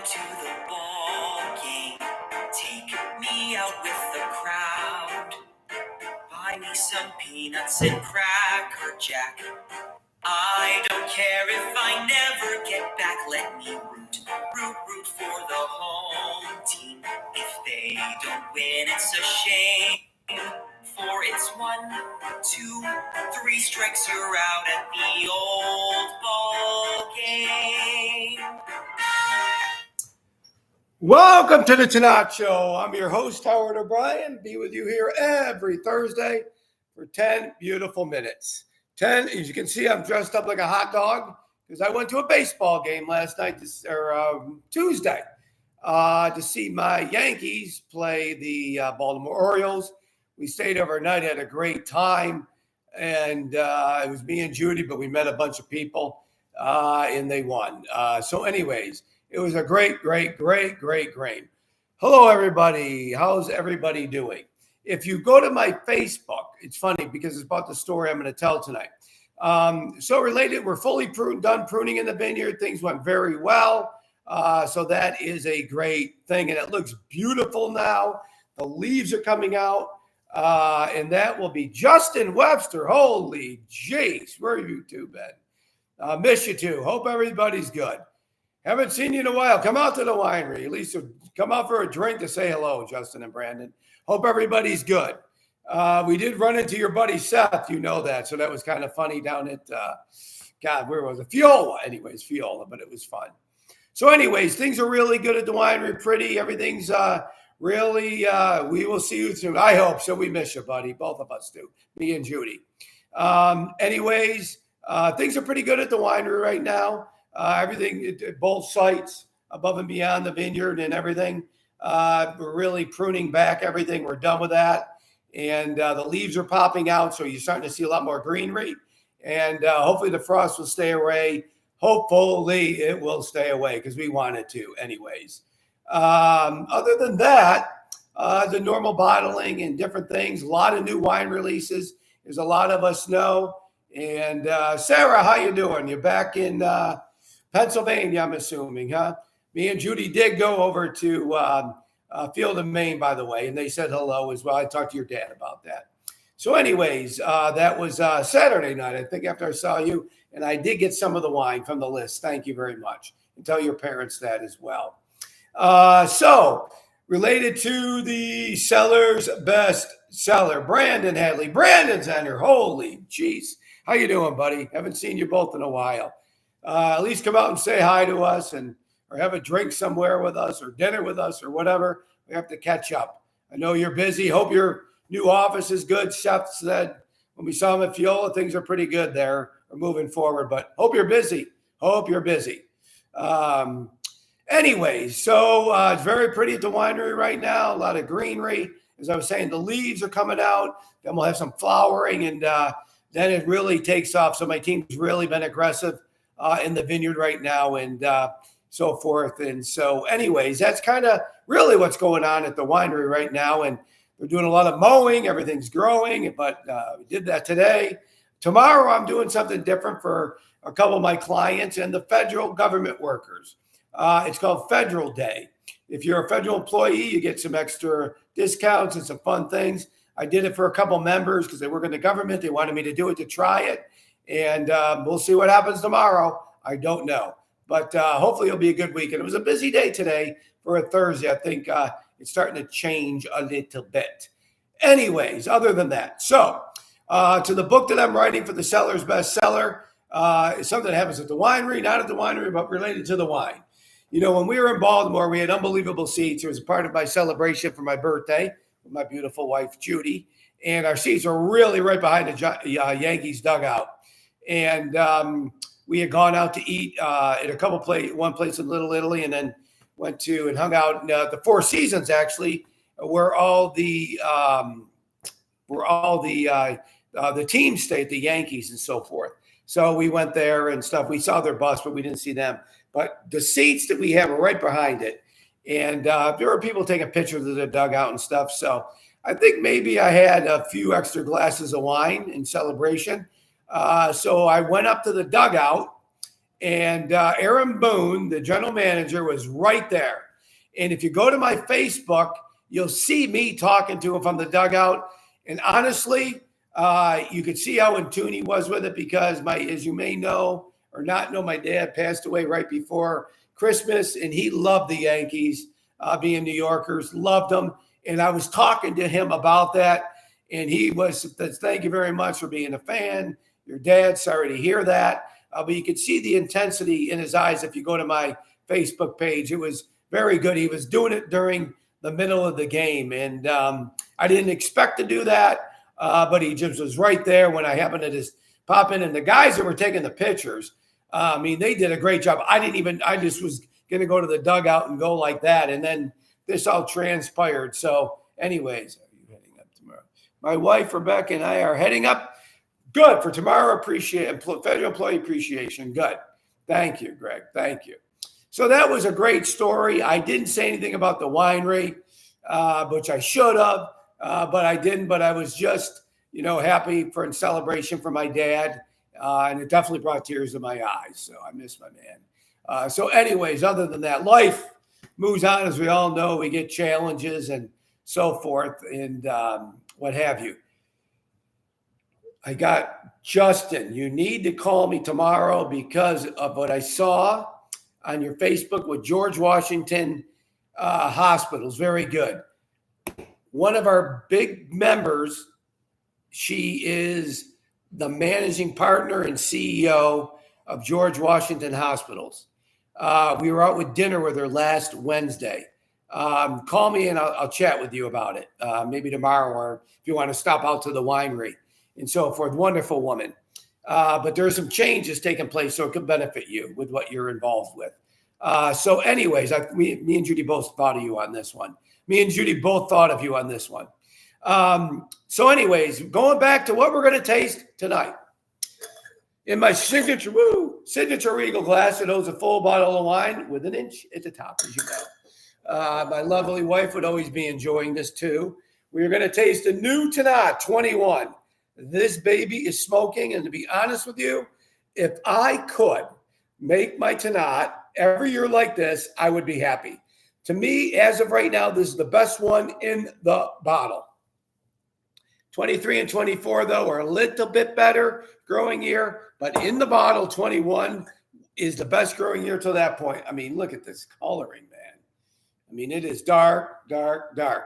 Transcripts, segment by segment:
to the ball game. Take me out with the crowd. Buy me some peanuts and cracker jack. I don't care if I never get back. Let me root for the home team. If they don't win, it's a shame. For it's 1, 2, 3 strikes, you're out at the old ball game. Welcome to the TANNAT Show. I'm your host, Howard O'Brien. Be with you here every Thursday for 10 beautiful minutes. 10, as you can see, I'm dressed up like a hot dog because I went to a baseball game last night, Tuesday, to see my Yankees play the Baltimore Orioles. We stayed overnight, had a great time, and it was me and Judy, but we met a bunch of people, and they won. So anyways, it was a great. Hello, everybody. How's everybody doing? If you go to my Facebook, it's funny because it's about the story I'm going to tell tonight. So related, we're fully done pruning in the vineyard. Things went very well. So that is a great thing. And it looks beautiful now. The leaves are coming out. And that will be Justin Webster. Holy jeez. Where are you two, Ben? Miss you too. Hope everybody's good. Haven't seen you in a while. Come out to the winery. At least come out for a drink to say hello, Justin and Brandon. Hope everybody's good. We did run into your buddy Seth. You know that. So that was kind of funny down at, where was it? Fiola. Anyways, Fiola, but it was fun. So anyways, things are really good at the winery. Pretty. Everything's really, we will see you soon. I hope so. We miss you, buddy. Both of us do. Me and Judy. Anyways, things are pretty good at the winery right now. Everything, both sites, above and beyond the vineyard and everything. We're really pruning back everything. We're done with that. And the leaves are popping out, so you're starting to see a lot more greenery. And hopefully the frost will stay away. Hopefully it will stay away because we want it to anyways. Other than that, the normal bottling and different things, a lot of new wine releases, as a lot of us know. And Sarah, how you doing? You're back in Pennsylvania, I'm assuming, huh? Me and Judy did go over to Field of Maine, by the way, and they said hello as well. I talked to your dad about that. So anyways, that was Saturday night, I think, after I saw you, and I did get some of the wine from the list. Thank you very much. And tell your parents that as well. So related to the seller's best seller, Brandon Hadley. Brandon's on here. Holy jeez. How you doing, buddy? Haven't seen you both in a while. At least come out and say hi to us or have a drink somewhere with us or dinner with us or whatever. We have to catch up. I know you're busy. Hope your new office is good. Seth said when we saw him at Fiola, things are pretty good there. We're moving forward, but hope you're busy. Anyways, so it's very pretty at the winery right now. A lot of greenery. As I was saying, the leaves are coming out. Then we'll have some flowering, and then it really takes off. So my team's really been aggressive in the vineyard right now and so forth. And so anyways, that's kind of really what's going on at the winery right now. And we're doing a lot of mowing. Everything's growing, but we did that today. Tomorrow, I'm doing something different for a couple of my clients and the federal government workers. It's called Federal Day. If you're a federal employee, you get some extra discounts and some fun things. I did it for a couple members because they work in the government. They wanted me to do it to try it. And we'll see what happens tomorrow. I don't know. But hopefully it'll be a good week. And it was a busy day today for a Thursday. I think it's starting to change a little bit. Anyways, other than that. So to the book that I'm writing for the seller's bestseller, it's something that happens at the winery, not at the winery, but related to the wine. You know, when we were in Baltimore, we had unbelievable seats. It was a part of my celebration for my birthday with my beautiful wife, Judy. And our seats are really right behind the Yankees dugout. And we had gone out to eat at a couple one place in Little Italy, and then went to and hung out in the Four Seasons, actually, where all the teams stayed, the Yankees and so forth. So we went there and stuff. We saw their bus, but we didn't see them. But the seats that we have are right behind it. And there were people taking pictures of the dugout and stuff. So I think maybe I had a few extra glasses of wine in celebration. So I went up to the dugout And Aaron Boone, the general manager, was right there. And if you go to my Facebook, you'll see me talking to him from the dugout. And honestly, you could see how in tune he was with it because as you may know or not know, my dad passed away right before Christmas, and he loved the Yankees, being New Yorkers, loved them. And I was talking to him about that, and he was, thank you very much for being a fan. Your dad, sorry to hear that. But you could see the intensity in his eyes if you go to my Facebook page. It was very good. He was doing it during the middle of the game, and I didn't expect to do that, but he just was right there when I happened to just pop in. And the guys that were taking the pictures, I mean, they did a great job. I just was going to go to the dugout and go like that, and then this all transpired. So anyways, are you heading up tomorrow? My wife, Rebecca, and I are heading up. Good for tomorrow. Federal Employee Appreciation. Good. Thank you, Greg. Thank you. So that was a great story. I didn't say anything about the winery, which I should have, but I didn't. But I was just, happy in celebration for my dad, and it definitely brought tears to my eyes. So I miss my man. So anyways, other than that, life moves on. As we all know, we get challenges and so forth and what have you. I got Justin. You need to call me tomorrow because of what I saw on your Facebook with George Washington Hospitals. Very good. One of our big members, she is the managing partner and CEO of George Washington Hospitals. We were out with dinner with her last Wednesday. Call me and I'll chat with you about it. Maybe tomorrow, or if you want to stop out to the winery and so forth. Wonderful woman. But there are some changes taking place, so it could benefit you with what you're involved with. So anyways, me and Judy both thought of you on this one. Me and Judy both thought of you on this one. So anyways, going back to what we're going to taste tonight. In my signature Regal glass, it holds a full bottle of wine with an inch at the top, as you know. My lovely wife would always be enjoying this too. We're going to taste a new TANNAT 21. This baby is smoking, and to be honest with you, if I could make my TANNAT every year like this, I would be happy. To me, as of right now, this is the best one in the bottle. 23 and 24, though, are a little bit better growing year, but in the bottle, 21 is the best growing year to that point. I mean, look at this coloring, man. I mean, it is dark, dark, dark.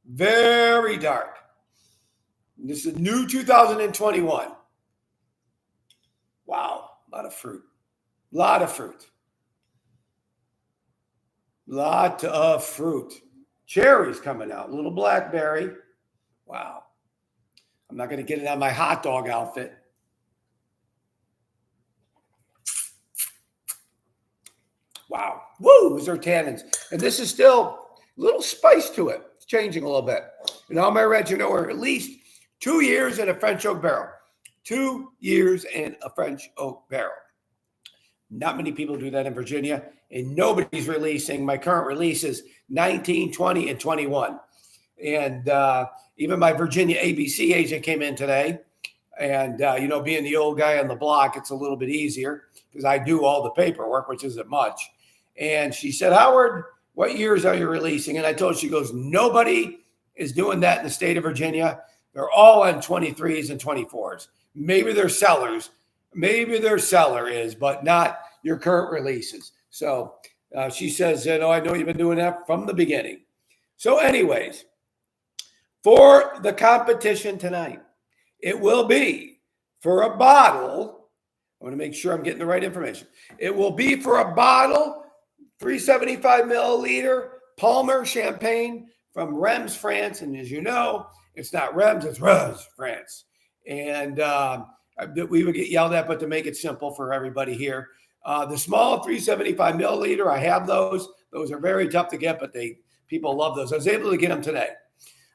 Very dark. This is new 2021. Wow, a lot of fruit. Lot of fruit. Lot of fruit. Cherries coming out. A little blackberry. Wow. I'm not going to get it on my hot dog outfit. Wow. Woo, those are tannins. And this is still a little spice to it. It's changing a little bit. And all my reds, are at least 2 years in a French oak barrel. 2 years in a French oak barrel. Not many people do that in Virginia, and nobody's releasing. My current release is 19, 20, and 21. And even my Virginia ABC agent came in today. And, being the old guy on the block, it's a little bit easier because I do all the paperwork, which isn't much. And she said, Howard, what years are you releasing? And I told her, she goes, nobody is doing that in the state of Virginia. They're all on 23s and 24s. Maybe they're sellers. Maybe their seller is, but not your current releases. So she says, I know you've been doing that from the beginning. So anyways, for the competition tonight, it will be for a bottle. I want to make sure I'm getting the right information. It will be for a bottle, 375 milliliter Palmer champagne from Reims, France. And as you know, it's not Reims, it's Reims, France. And we would get yelled at, but to make it simple for everybody here, the small 375 milliliter, I have those. Those are very tough to get, but people love those. I was able to get them today.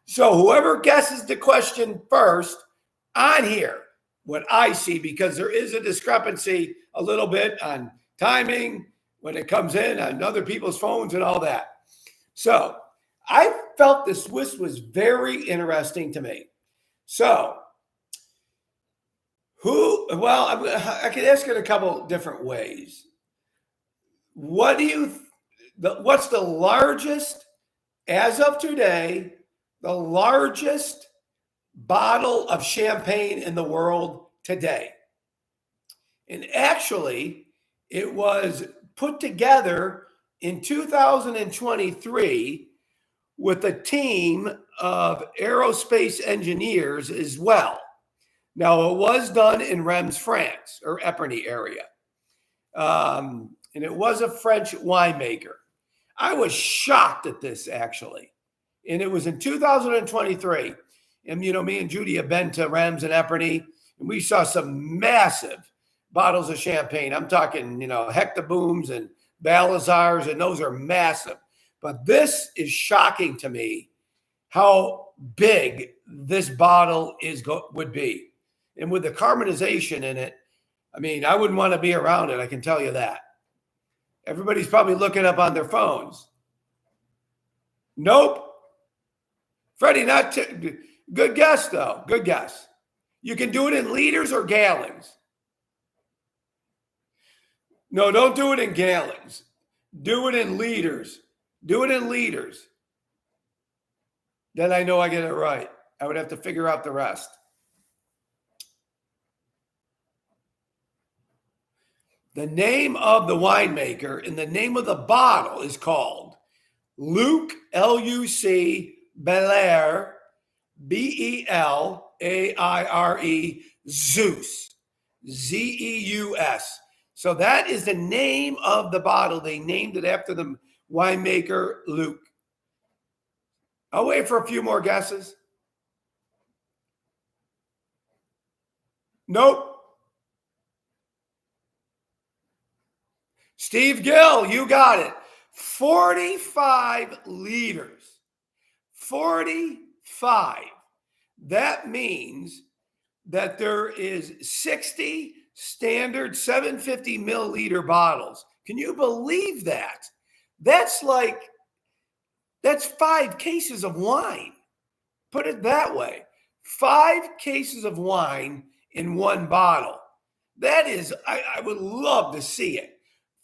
So whoever guesses the question first on here, what I see, because there is a discrepancy a little bit on timing when it comes in on other people's phones and all that. So I felt the Swiss was very interesting to me. So Well, I could ask it a couple different ways. What do you, what's the largest, as of today, the largest bottle of champagne in the world today? And actually, it was put together in 2023 with a team of aerospace engineers as well. Now, it was done in Reims, France, or Epernay area. And it was a French winemaker. I was shocked at this, actually. And it was in 2023. And, me and Judy have been to Reims and Epernay, and we saw some massive bottles of champagne. I'm talking, hectobooms and Balazars, and those are massive. But this is shocking to me how big this bottle would be. And with the carbonization in it, I wouldn't want to be around it. I can tell you that. Everybody's probably looking up on their phones. Nope. Freddie, good guess, though. Good guess. You can do it in liters or gallons. No, don't do it in gallons. Do it in liters. Do it in liters. Then I know I get it right. I would have to figure out the rest. The name of the winemaker and the name of the bottle is called Luc, Luc Belaire, Belaire, Zeus, Zeus. So that is the name of the bottle. They named it after the winemaker, Luc. I'll wait for a few more guesses. Nope. Steve Gill, you got it. 45 liters. 45. That means that there is 60 standard 750 milliliter bottles. Can you believe that? That's 5 cases of wine. Put it that way. 5 cases of wine in one bottle. That is, I would love to see it.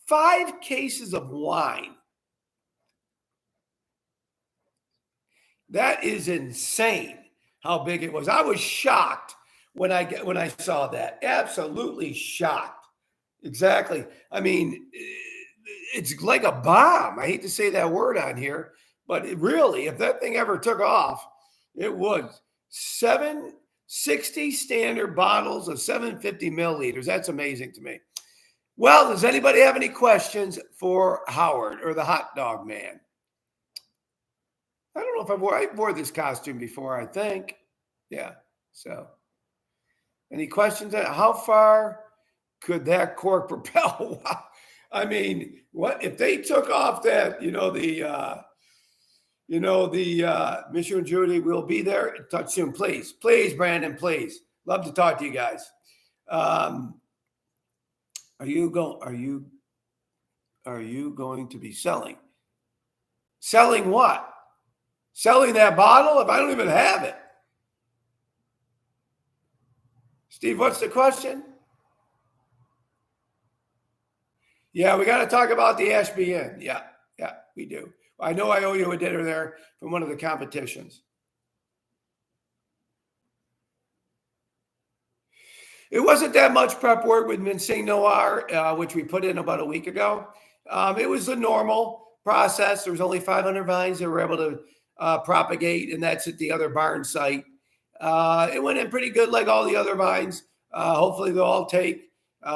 5 cases of wine. That is insane how big it was. I was shocked when I saw that. Absolutely shocked. Exactly. It's like a bomb. I hate to say that word on here, but really, if that thing ever took off, it would. 760 standard bottles of 750 milliliters. That's amazing to me. Well, does anybody have any questions for Howard or the hot dog man? I don't know if I wore this costume before, I think. Yeah. So any questions? How far could that cork propel? What if they took off that, Monsieur and Judy will be there. Talk soon, please. Please, Brandon, please. Love to talk to you guys. Are you going to be selling? Selling what? Selling that bottle if I don't even have it? Steve, what's the question? Yeah, we got to talk about the SBN. Yeah, we do. I know I owe you a dinner there from one of the competitions. It wasn't that much prep work with Mincing Noir, which we put in about a week ago. It was a normal process. There was only 500 vines that were able to propagate, and that's at the other barn site. It went in pretty good like all the other vines. Hopefully they'll all take.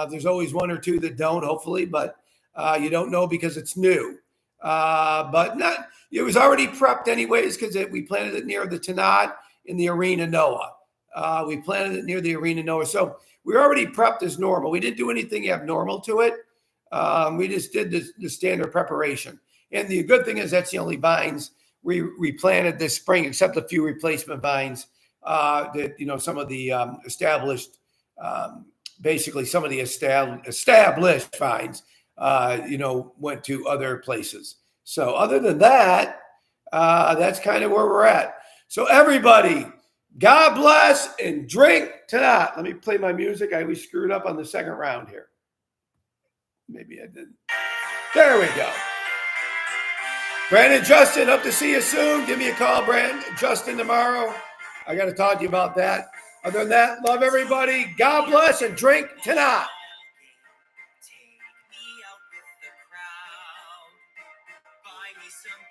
There's always one or two that don't, hopefully, but you don't know because it's new. It was already prepped anyways because we planted it near the TANNAT in the Arena Noah. We planted it near the Arena Noah. So we already prepped as normal. We didn't do anything abnormal to it. We just did the standard preparation. And the good thing is that's the only vines we planted this spring, except a few replacement vines that, some of the established, basically some of the established vines, went to other places. So other than that, that's kind of where we're at. So everybody, God bless and drink tonight. Let me play my music. I always screwed up on the second round here. Maybe I didn't. There we go. Brandon, Justin, hope to see you soon. Give me a call, Brandon, Justin, tomorrow. I got to talk to you about that. Other than that, love everybody. God bless and drink tonight. Take me out with the crowd. Buy me some